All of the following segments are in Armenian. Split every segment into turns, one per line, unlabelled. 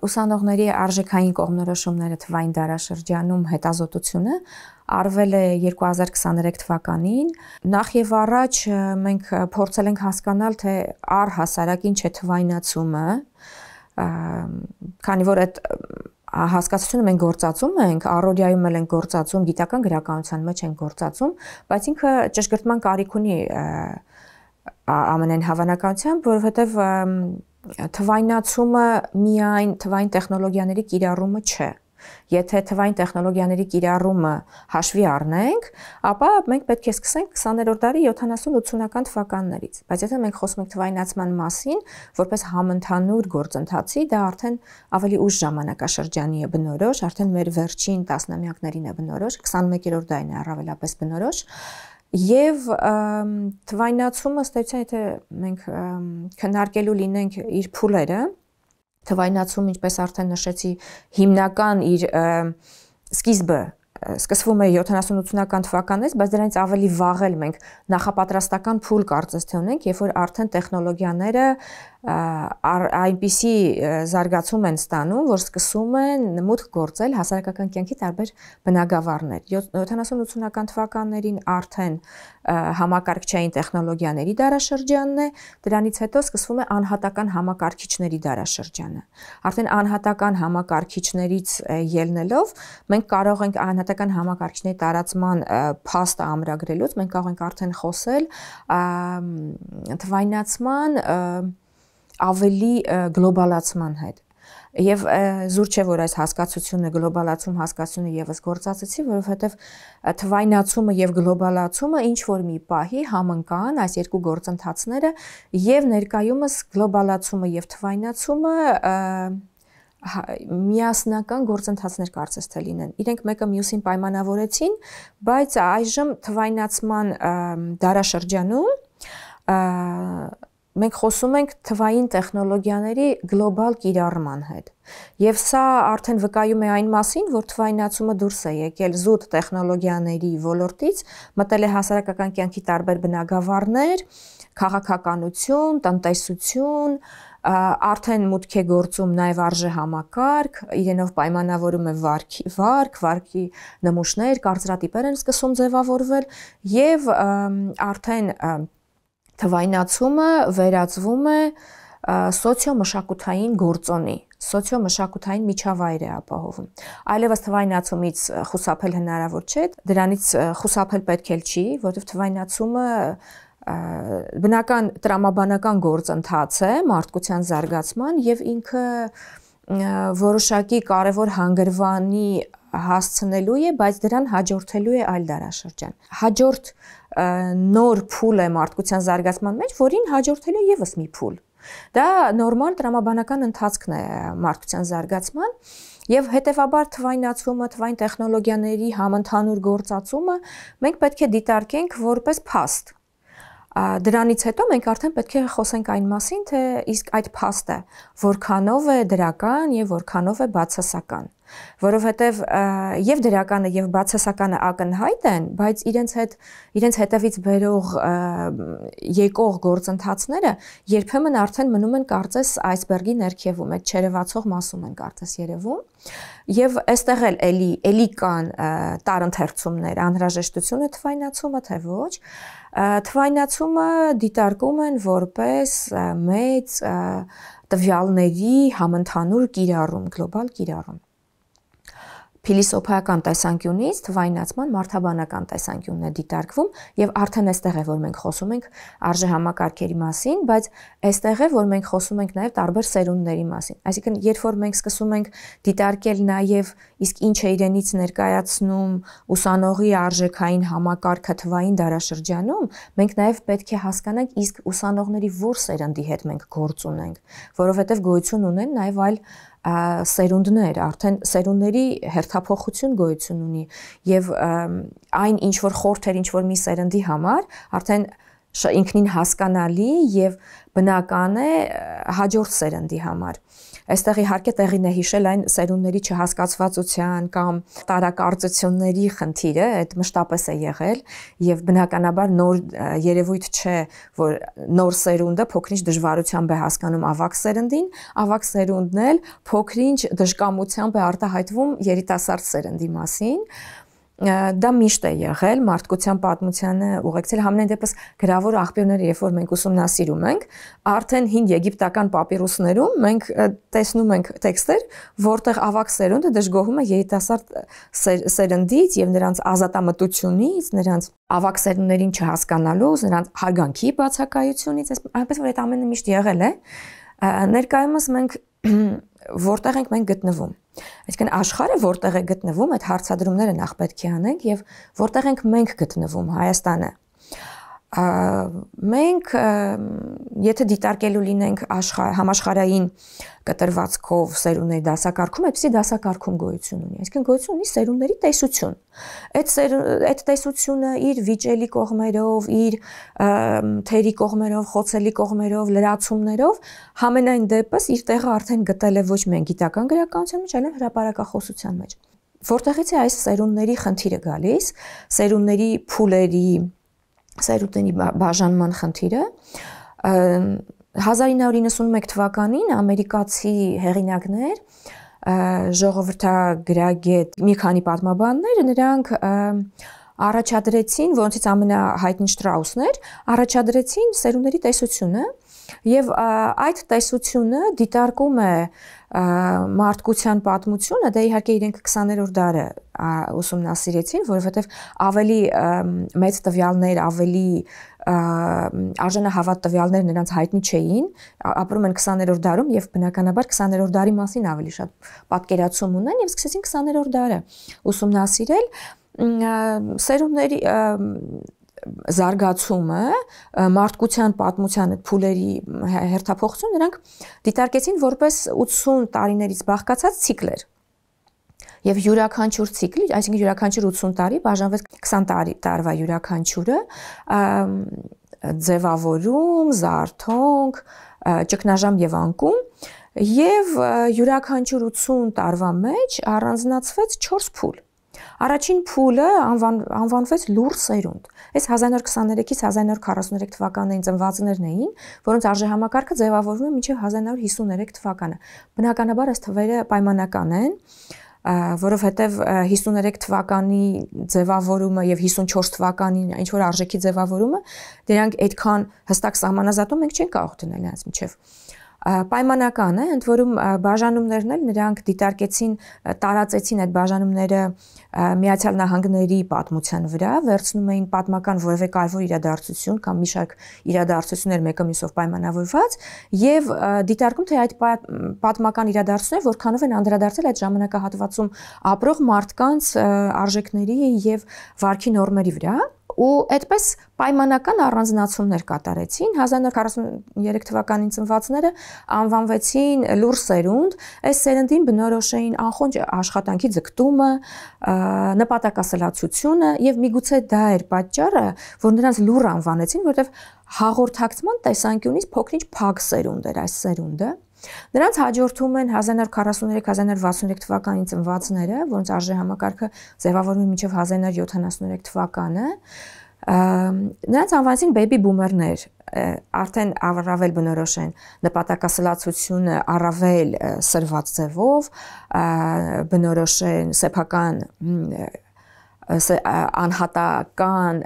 Ուսանողների արժեքային կողմնորոշումները թվային դարաշրջանում հետազոտությունը արվել է 2023 թվականին։ Նախ եւ առաջ մենք փորձել ենք հասկանալ, թե առհասարակ ինչ է թվայնացումը, քանի որ այդ հասկացությունը մենք գործածում ենք, առօրյայում էլ ենք գործածում, գիտական գրականության մեջ ենք գործածում, բայց ինքը ճշգրտման կարիք ունի ամենայն հավանականությամբ, որովհետեւ թվայնացումը միայն թվային տեխնոլոգիաների կիրառումը չէ։ Եթե թվային տեխնոլոգիաների կիրառումը հաշվի առնենք, ապա մենք պետք է սկսենք 20-րդ դարի 70-80-ական թվականներից։ Բայց եթե մենք խոսում ենք թվայնացման մասին, որպես համընդհանուր գործընթացի, դա արդեն ավելի ուշ ժամանակաշրջանի է բնորոշ, արդեն մեր վերջին տասնամյակներին է բնորոշ, 21-րդ դարին է առավելապես բնորոշ։ Եվ թվայնացումը ստեցյալ եթե մենք քննարկելու լինենք իր փուլերը, թվայնացում, ինչպես արդեն նշեցի, հիմնական իր սկիզբը սկսվում է 70-80-ական թվականից, բայց դրանից ավելի վաղ էլ մենք նախապատրաստական փուլ կարծես թե ունենք, երբ որ արդեն տեխնոլոգիաները այնպիսի զարգացում են ստանում, որ սկսում են մուտք գործել հասարակական կյանքի տարբեր բնագավառներ։ 70-80-ական թվականներին արդեն համակարգչային տեխնոլոգիաների դարաշրջանն է, դրանից հետո սկսվում է անհատական համակարգիչների դարաշրջանը։ Արդեն անհատական համակարգիչներից ելնելով մենք կարող ենք անհատական համակարգիչների տարածման փաստը ամրագրելուց մենք կարող ենք արդեն խոսել թվայնացման ավելի գլոբալացման հետ։ Եվ զուր չէ, որ այս հասկացությունը գլոբալացում հասկացությունը եւս գործածեցի, որովհետեւ թվայնացումը եւ գլոբալացումը ինչ որ մի պահի համընկան այս երկու գործընթացները եւ ներկայումս գլոբալացումը եւ թվայնացումը միասնական գործընթացներ կարծես թե լինեն։ Իրենք մեկը մյուսին պայմանավորեցին, բայց այժմ թվայնացման դարաշրջանում մենք խոսում ենք թվային տեխնոլոգիաների գլոբալ կիրառման հետ։ Եվ սա արդեն վկայում է այն մասին, որ թվայնացումը դուրս է եկել զուտ տեխնոլոգիաների ոլորտից, մտել է հասարակական կյանքի տարբեր բնագավառներ, քաղաքականություն, տնտեսություն, արդեն մուտք է գործում նաև արժեհամակարգ, իրենով պայմանավորում է վարքի նմուշներ, կարծրատիպեր են սկսում ձևավորվել եւ արդեն թվայնացումը վերածվում է սոցիոմշակութային գործոնի, սոցիոմշակութային միջավայր է ապահովում։ Այլևս թվայնացումից խուսափել հնարավոր չէ, դրանից խուսափել պետք էլ չի, որովհետև թվայնացումը բնական տրամաբանական գործընթաց է մարդկության զարգացման եւ ինքը որոշակի կարևոր հանգրվանի հասցնելու է, բայց դրան հաջորդելու է այլ դարաշրջան։ Հաջորդ նոր փուլ է մարդկության զարգացման մեջ, որին հաջորդելու է եւս մի փուլ։ Դա նորմալ տրամաբանական ընթացքն է մարդկության զարգացման եւ հետեւաբար թվայնացումը, թվային տեխնոլոգիաների համընդհանուր գործածումը մենք պետք է դիտարկենք որպես փաստ։ Դրանից հետո մենք արդեն պետք է խոսենք այն մասին, թե իսկ այդ փաստը որքանով է դրական եւ որքանով է բացասական, որովհետեւ եւ դրականը եւ բացասականը ակնհայտ են, բայց իրենց հետևից բերող եկող գործընթացները երբեմն արդեն մնում են կարծես այսբերգի ներքևում, այդ չերևացող մասում են կարծես երևում, եւ այստեղ էլի կան տարընթերցումներ, անհրաժեշտությունը թվայնացումը, թե ոչ։ Թվայնացումը դիտարկում են որպես մեծ տվյալների համընդհանուր կիրառում, գլոբալ կիրառում։ Փիլիսոփայական տեսանկյունից թվայնացման մարդաբանական տեսանկյունն է դիտարկվում եւ արդեն այստեղ է, որ մենք խոսում ենք արժեհամակարգերի մասին, բայց այստեղ է, որ մենք խոսում ենք նաեւ տարբեր սերունդների մասին։ Այսինքն, երբ որ մենք սկսում ենք դիտարկել նաեւ իսկ ինչ է իրենից ներկայացնում ուսանողի արժեքային համակարգը թվային դարաշրջանում, մենք նաեւ պետք է հասկանանք իսկ ուսանողների որ սերնդի հետ մենք գործ ունենք, որովհետեւ գոյություն ունեն նաեւ այլ սերունդներ, արդեն սերունդների հերթափոխություն գոյություն ունի եւ այն ինչ որ խորթ էր ինչ որ մի սերնդի համար, արդեն ինքնին հասկանալի եւ բնական է հաջորդ սերնդի համար։ Այստեղ իհարկե տեղին է հիշել այն սերունդների չհասկացվածության կամ տարակարծությունների խնդիրը, այդ մշտապես է եղել եւ բնականաբար նոր երևույթ չէ, որ նոր սերունդը փոքրինչ դժվարությամբ է հասկանում ավագ սերնդին, ավագ սերունդն էլ փոքրինչ դժկամությամբ է արտահայտվում երիտասարդ սերնդի մասին։ Դա միշտ է եղել մարդկության պատմությանը ուղեկցել համենայն դեպս գրավոր աղբյուրները, երբ որ մենք ուսումնասիրում ենք, արդեն հին եգիպտական պապիրուսներում մենք տեսնում ենք տեքստեր, որտեղ ավագ սերունդը դժգոհում է երիտասարդ սերնդից եւ նրանց ազատամտությունից, նրանց ավագ սերունդներին չհասկանալուց, նրանց հարգանքի բացակայությունից, այնպես որ այդ ամենը միշտ եղել է։ Ներկայումս մենք որտեղ ենք մենք գտնվում։ Այսինքն աշխարհը որտեղ է գտնվում, այդ հարցադրումները նախ պետք է անենք եւ որտեղ ենք մենք գտնվում, Հայաստանը։ Մենք եթե դիտարկելու լինենք համաշխարհային կտրվածքով սերունդների դասակարգում, այդպիսի դասակարգում գոյություն ունի։ Այսինքն գոյություն ունի սերունդների տեսություն։ Այդ տեսությունը իր վիճելի կողմերով, իր թերի կողմերով, խոցելի կողմերով, լրացումներով համենայն դեպս իր տեղը արդեն գտել է ոչ միայն գիտական գրականության մեջ, այլև հրապարակախոսության մեջ։ Որտեղից է այս սերունդների խնդիրը գալիս, սերունդների փուլերի սերունդների բաժանման խնդիրը 1991 թվականին ամերիկացի հեղինակներ, ժողովրդագրագետ մի քանի պատմաբաններ, նրանք առաջադրեցին, որոնցից ամենահայտնին Շտրաուսն էր, առաջադրեցին սերունդների տեսությունը եւ այդ տեսությունը դիտարկում է մարդկության պատմությունը, դա իհարկե իրենք 20-րդ դարը ուսումնասիրեցին, որովհետեւ ավելի մեծ տվյալներ, ավելի արժանահավատ տվյալներ նրանց հայտնի չէին, ապրում են 20-րդ դարում եւ բնականաբար 20-րդ դարի մասին ավելի շատ պատկերացում ունեն եւ սկսեցին 20-րդ դարը ուսումնասիրել սերունդների զարգացումը, մարդկության պատմության փուլերի հերթափոխություն նրանք դիտարկեցին որպես 80 տարիներից բաղկացած ցիկլեր։ Եվ յուրաքանչյուր ցիկլի, այսինքն յուրաքանչյուր 80 տարի բաժանվեց 20 տարվա յուրաքանչյուրը ձևավորում, զարթոնք, ճգնաժամ եւ անկում, եւ յուրաքանչյուր 80 տարվա մեջ առանձնացվեց 4 փուլ։ Առաջին փուլը անվանվեց լուր սերունդ։ Այս 1923-ից 1943 թվականներին ծնվածներն էին, որոնց արժեհամակարգը ձևավորվում է մինչև 1953 թվականը։ Բնականաբար այս թվերը պայմանական են, որովհետև 53 թվականի ձևավորումը եւ 54 թվականի ինչ որ արժեքի ձևավորումը, դրանք այդքան հստակ սահմանազատում մենք չենք կարող դնել նրանց միջև։ Պայմանական է, ընդ որում բաժանումներն էլ նրանք դիտարկեցին, տարածեցին այդ բաժանումները Միացյալ Նահանգների պատմության վրա, վերցնում էին պատմական որևէ կարևոր իրադարձություն կամ մի շարք իրադարձություններ մեկը մյուսով պայմանավորված եւ դիտարկում թե այդ պատմական իրադարձությունները որքանով են անդրադարձել այդ ժամանակահատվածում ապրող մարդկանց արժեքների եւ վարքի նորմերի վրա։ Ու այդպես պայմանական առանձնացումներ կատարեցին 1943 թվականին ծնվածները անվանվեցին լուր սերունդ, այս սերնդին բնորոշ էին անխոնջ աշխատանքի ձգտումը, նպատակասլացությունը եւ միգուցե դա էր պատճառը, որ նրանց լուր անվանեցին, որովհետեւ հաղորդակցման տեսանկյունից փոքրինչ փակ սերունդ էր այս սերունդը։ Նրանց հաջորդում են 1943-1963 թվականին ծնվածները, որոնց արժեհամակարգը ձևավորվում է մինչև 1973 թվականը։ Նրանց անվանեցին baby boomer-ներ, արդեն առավել բնորոշ են նպատակասլացությունը առավել սրված ձևով, բնորոշ են սեփական անհատական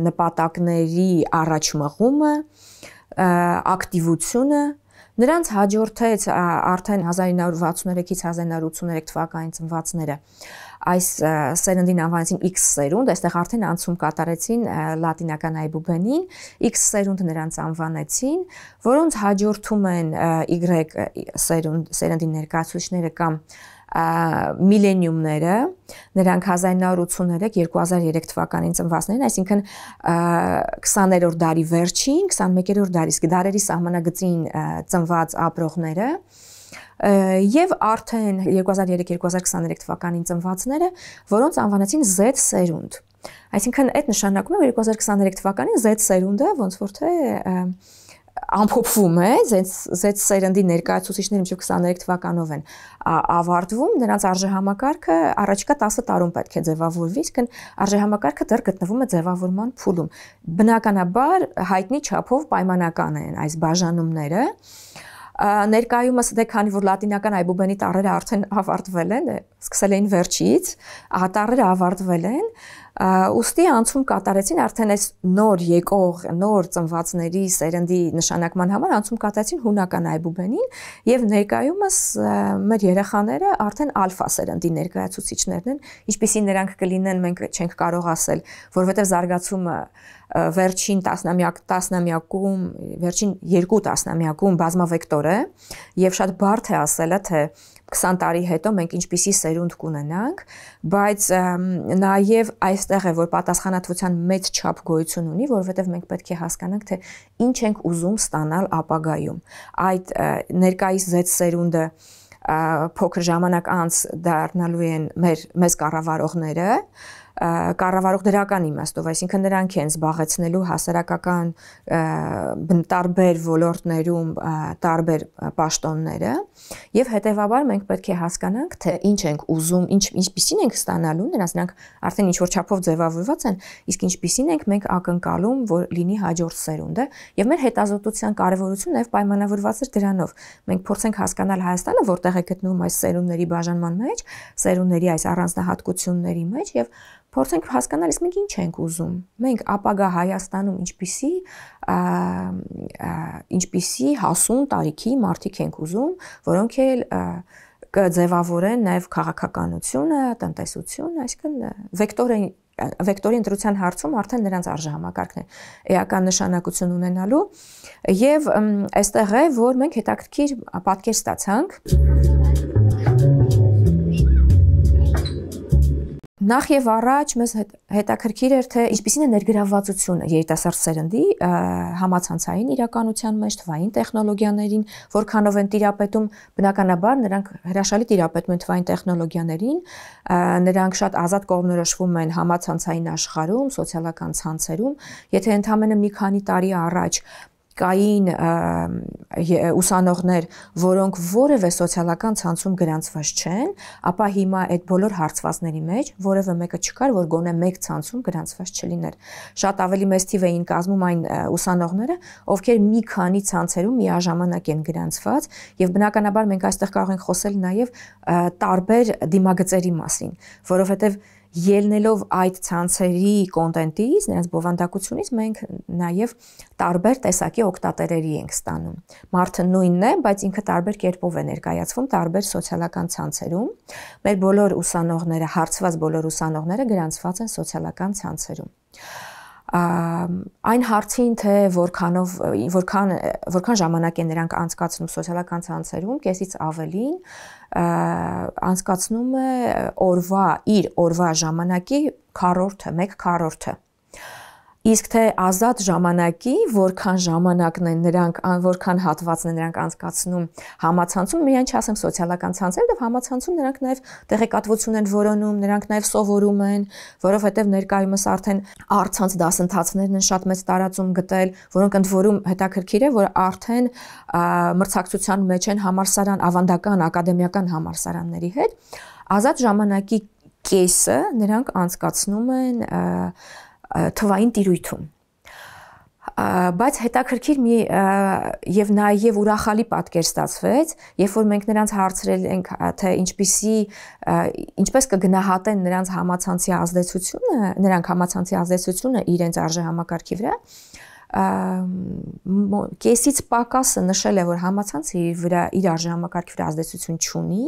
նպատակների առաջ մղումը, ակտիվությունը։ Նրանց հաջորդեց արդեն 1963-ից 1983 թվականին ծնվածները այս սերնդին անվանեցին X սերունդ, այստեղ արդեն անցում կատարեցին լատինական այբուբենին, X սերունդ նրանց անվանեցին, որոնց հաջորդում են Y սերնդի ներկայացուցիչները կամ միլենիումները, նրանք 1983-2003 թվականին ծնվածներն, այսինքն 20-րդ դարի վերջին, 21-րդ դարերի սահմանագծին ծնված ապրողները եւ արդեն 2003-2023 թվականին ծնվածները, որոնց անվանեցին Z սերունդ։ Այսինքն այդ նշանակում է, որ 2023 թվականին Z սերունդը ոնց որ թե ամփոփվում է, զեց սերնդի ներկայացուցիչները մինչև 23 թվականով են ավարտվում, նրանց արժեհամակարգը առաջիկա 10 տարում պետք է ձևավորվի, իսկ արժեհամակարգը դեռ գտնվում է ձևավորման փուլում։ Բնականաբար հայտնի չափով պայմանական են այս բաժանումները։ Ներկայումս դե քանի որ լատինական այբուբենի տառերը արդեն ավարտվել են, սկսել էին վերջից, տառերը ավարտվել են, ուստի անցում կատարեցին արդեն այս նոր եկող, նոր ծնվածների սերնդի նշանակման համար անցում կատարեցին հունական այբուբենին եւ ներկայումս մեր երեխաները արդեն ալֆա սերնդի ներկայացուցիչներն են, ինչպիսին նրանք կլինեն մենք չենք կարող ասել, որովհետեւ զարգացումը վերջին տասնամյակում, վերջին 2 տասնամյակում բազմավեկտոր է եւ շատ բարդ է ասելը թե 20 տարի հետո մենք ինչպիսի սերունդ կունենանք, բայց նաեւ այստեղ է որ պատասխանատվության մեծ չափ գոյություն ունի, որովհետեւ մենք պետք է հասկանանք թե ինչ ենք ուզում ստանալ ապագայում։ Այդ ներկայիս Z սերունդը փոքր ժամանակ անց դառնալու են մեզ կառավարողները, կառավարող դրական իմաստով, այսինքն նրանք են զբաղեցնելու հասարակական տարբեր ոլորտներում տարբեր պաշտոնները եւ հետեւաբար մենք պետք է հասկանանք թե ինչ ենք ուզում, ինչպիսին ենք ստանալու, նրանք արդեն ինչ որ չափով ձևավորված են, իսկ ինչպիսին ենք մենք ակնկալում, որ լինի հաջորդ սերունդը եւ մեր հետազոտության կարեւորությունը նաեւ պայմանավորված է դրանով։ Մենք փորձենք հասկանալ Հայաստանը որտեղ է գտնվում այս սերունդների բաժանման մեջ, սերունդների այս առանձնահատկությունների մեջ եւ փորձենք հասկանալ, իսկ մենք ինչ ենք ուզում։ Մենք ապագա Հայաստանում ինչպիսի հասուն տարիքի մարդիկ ենք ուզում, որոնք էլ կձևավորեն նաև քաղաքականությունը, տնտեսությունը, այսինքն վեկտորի ընտրության հարցում արդեն նրանց արժեհամակարգն է էական նշանակություն ունենալու եւ այստեղ է, որ մենք հետաքրքիր պատկեր ստացանք։ Նախ եւ առաջ մեզ հետաքրքիր էր թե ինչպիսին է ներգրավվածությունը երիտասարդ սերնդի համացանցային իրականության մեջ, թվային տեխնոլոգիաներին, որքանով են տիրապետում, բնականաբար նրանք հրաշալի տիրապետում են թվային տեխնոլոգիաներին, նրանք շատ ազատ կողմնորոշվում են համացանցային աշխարհում, սոցիալական ցանցերում, եթե ընդամենը մի քանի տարի առաջ կային ուսանողներ, որոնք որևէ սոցիալական ցանցում գրանցված չեն, ապա հիմա այդ բոլոր հարցվածների մեջ որևէ մեկը չկար, որ գոնե մեկ ցանցում գրանցված չլիներ։ Շատ ավելի մեծ թիվ էին կազմում այն ուսանողները, ովքեր մի քանի ցանցերում միաժամանակ են գրանցված, եւ բնականաբար մենք այստեղ կարող ենք խոսել նաեւ տարբեր դիմագծերի մասին, որովհետեւ ելնելով այդ ցանցերի կոնտենտից, նրանց բովանդակությունից մենք նաև տարբեր տեսակի օգտատերերի ենք ստանում։ Մարդը նույնն է, բայց ինքը տարբեր կերպով է ներկայացվում տարբեր սոցիալական ցանցերում։ Մեր բոլոր ուսանողները, հարցված բոլոր ուսանողները գրանցված են սոցիալական ցանցերում։ Այն հարցին թե որքան ժամանակ են նրանք անցկացնում սոցիալական ցանցերում, կեսից ավելին անցկացնում է իր օրվա ժամանակի 1/4-ը։ Իսկ թե ազատ ժամանակի որքան ժամանակն են նրանք, որքան հատվածն են նրանք անցկացնում համացանցում, միայն չասեմ սոցիալական ցանցեր, եւ համացանցում նրանք նաեւ տեղեկատվություն են որոնում, նրանք նաեւ սովորում են, որովհետեւ ներկայումս արդեն առցանց դասընթացներն են շատ մեծ տարածում գտել, որոնք ընդ որում հետաքրքիր է, որ արդեն մրցակցության մեջ են համալսարան, ավանդական ակադեմիական համալսարանների հետ, ազատ ժամանակի կեսը նրանք անցկացնում են թվային տիրույթում, բայց հետաքրքիր մի եւ նաեւ ուրախալի պատկեր ստացվեց, երբ որ մենք նրանց հարցրել ենք, թե ինչպես կգնահատեն նրանց համացանցի ազդեցությունը իրենց արժեհամակարգի վրա, կեսից պակասը նշել է, որ համացանցը իր արժեհամակարգի վրա ազդեցություն չունի,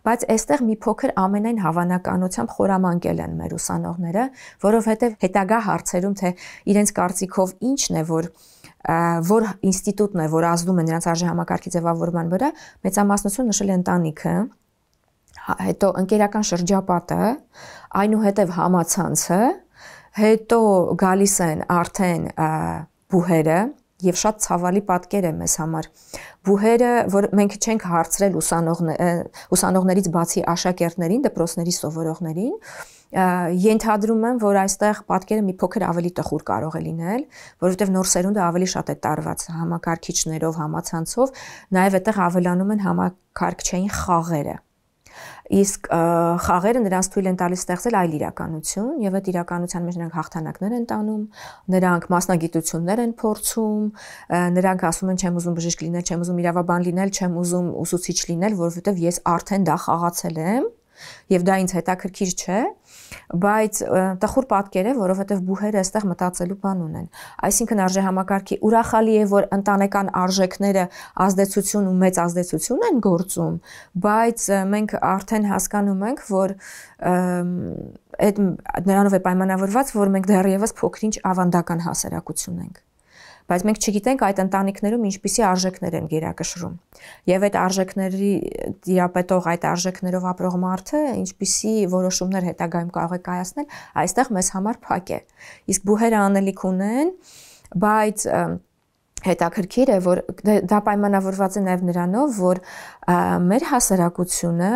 բայց այստեղ մի փոքր ամենայն հավանականությամբ խորամանկել են մեր ուսանողները, որովհետև հետագա հարցերում թե իրենց կարծիքով ինչն է, որ ինստիտուտն է, որ ազդում է նրանց արժեհամակարգի ձևավորման վրա, մեծամասնություն նշել է ընտանիքը, հետո ընկերական շրջապատը, այնուհետև համացանցը, հետո գալիս են արդեն բուհերը, եւ շատ ցավալի պատկեր է մեզ համար։ Բուհերը, որ մենք չենք հարցրել ուսանողներից բացի աշակերտներին, դպրոցների սովորողներին, ենթադրում եմ, որ այստեղ պատկերը մի փոքր ավելի տխուր կարող է լինել, որովհետեւ նոր սերունդը ավելի շատ է տարված համակարգիչներով, համացանցով, նաեւ այդտեղ ավելանում են համակարգչային խաղերը։ Իսկ խաղերը նրանց թույլ են տալիս ստեղծել այլ իրականություն, եւ այդ իրականության մեջ նրանք հաղթանակներ են տանում, նրանք մասնագիտություններ են փորձում, նրանք ասում են չեմ ուզում բժիշկ լինել, չեմ ուզում իրավաբան լինել, չեմ ուզում ուսուցիչ լինել, որովհետեւ ես արդեն դա խաղացել եմ, եւ դա ինձ հետաքրքիր չէ, բայց տխուր պատկեր է, որովհետեւ բուհերը այստեղ մտածելու բան ունեն։ Այսինքն արժե համակարգի ուրախալի է, որ ընտանեկան արժեքները ազդեցություն ու մեծ ազդեցություն են գործում, բայց մենք արդեն հասկանում ենք, որ այդ նրանով է պայմանավորված, որ մենք դեռևս փոքրինչ ավանդական հասարակություն ենք։ Բայց մենք չգիտենք այդ ընտանիքներում ինչպիսի արժեքներ են գերակշռում։ Եվ այդ արժեքների տիրապետող այդ արժեքներով ապրող մարդը ինչպիսի որոշումներ հետագայում կարող է կայացնել, այստեղ մեզ համար փակ է։ Իսկ բուհերը անելիք ունեն, բայց հետաքրքիր է, որ դա պայմանավորված է նաև նրանով, որ մեր հասարակությունը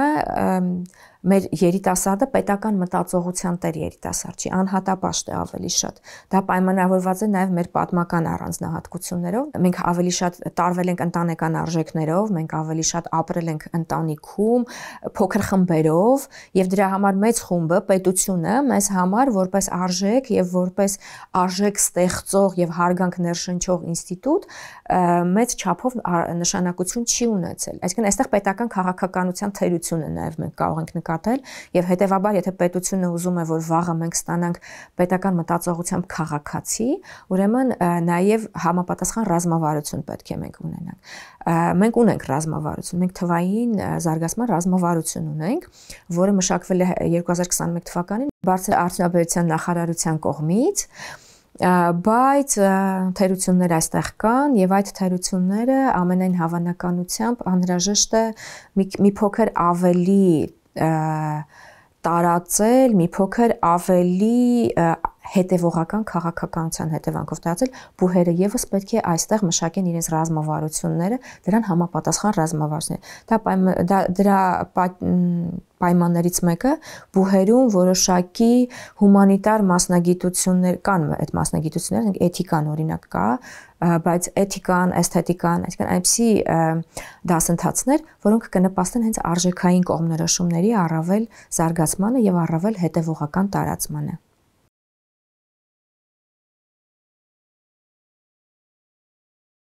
մեր երիտասարդը պետական մտածողության տեր երիտասարդ չի, անհատապաշտ է ավելի շատ։ Դա պայմանավորված է նաև մեր պատմական առանձնահատկություններով։ Մենք ավելի շատ տարվել ենք ընտանեկան արժեքներով, մենք ավելի շատ ապրել ենք ընտանիքում, փոքր խմբերով, եւ դրա համար մեծ խումբը, պետությունը մեզ համար որպես արժեք եւ որպես արժեք ստեղծող եւ հարգանք ներշնչող ինստիտուտ մեծ չափով նշանակություն չի ունեցել։ Այսինքն այստեղ պետական քաղաքականության թերությունը նաև մենք կարող ենք նկատել եւ հետեւաբար եթե պետությունը ուզում է որ վաղը մենք ստանանք պետական մտածողությամբ քաղաքացի, ուրեմն նաև համապատասխան ռազմավարություն պետք է մենք ունենանք։ Մենք ունենք ռազմավարություն, մենք թվային զարգացման ռազմավարություն ունենք, որը մշակվել է 2021 թվականին բարձր արդյունաբերության նախարարության կողմից, բայց թերություններ այստեղ կան եւ այդ թերությունները ամենայն հավանականությամբ անհրաժեշտ է մի փոքր ավելի տարածել, մի փոքր ավելի հետևողական քաղաքականության հետևանքով տարածել, բուհերը եւս պետք է այստեղ մշակեն իրենց ռազմավարությունները, դրան համապատասխան ռազմավարություններ։ Դրա պայմաններից մեկը բուհերում որոշակի հումանիտար մասնագիտություններ կան, այդ մասնագիտությունները էթիկան օրինակ կա, բայց էթիկան, էսթետիկան, այսինքն այնպիսի դասընթացներ, որոնք կնպաստեն հենց արժեքային կողմնորոշումների առավել զարգացմանը եւ առավել հետևողական տարածմանը։